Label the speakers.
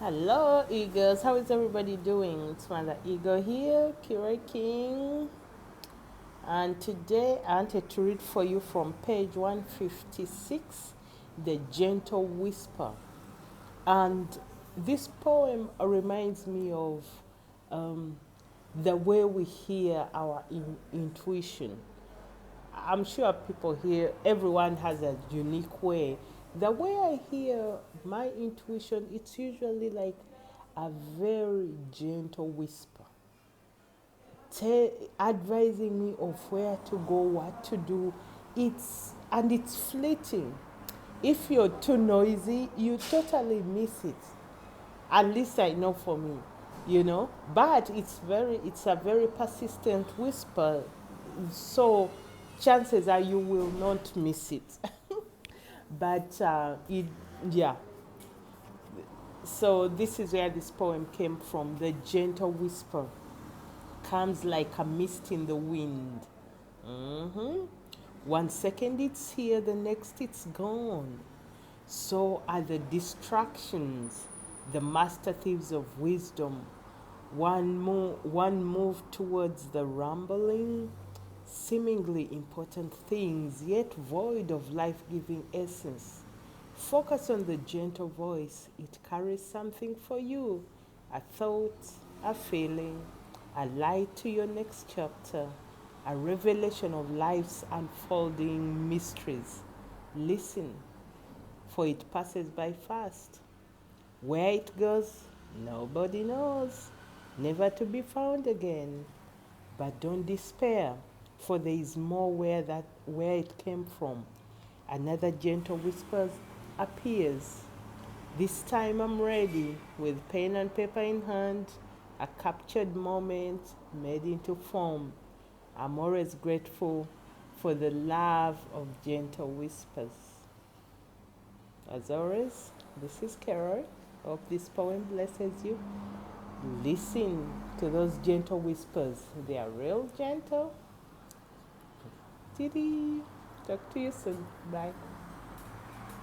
Speaker 1: Hello, Eagles. How is everybody doing? It's Mother Eagle here, Keroy King. And today I wanted to read for you from page 156, The Gentle Whisper. And this poem reminds me of um, the way we hear our intuition. I'm sure people here, everyone has a unique way. The way I hear my intuition, it's usually like a very gentle whisper, advising me of where to go, what to do. It's fleeting. If you're too noisy, you totally miss it. At least I know for me, But it's a very persistent whisper, so chances are you will not miss it. But yeah. So this is where this poem came from. The gentle whisper comes like a mist in the wind. hmm 1 second it's here, the next it's gone. So are the distractions, the master thieves of wisdom. One move towards the rumbling, seemingly important things, yet void of life giving essence. Focus on the gentle voice, it carries something for you, a thought, a feeling, a light to your next chapter, a revelation of life's unfolding mysteries. Listen, for it passes by fast. Where it goes, nobody knows, never to be found again. But don't despair, for there is more where it came from. Another gentle whisper appears. This time I'm ready, with pen and paper in hand, a captured moment made into form. I'm always grateful for the love of gentle whispers. As always, this is Keroy. Hope this poem blesses you. Listen to those gentle whispers. They are real gentle. Didi. Talk to you soon. Bye.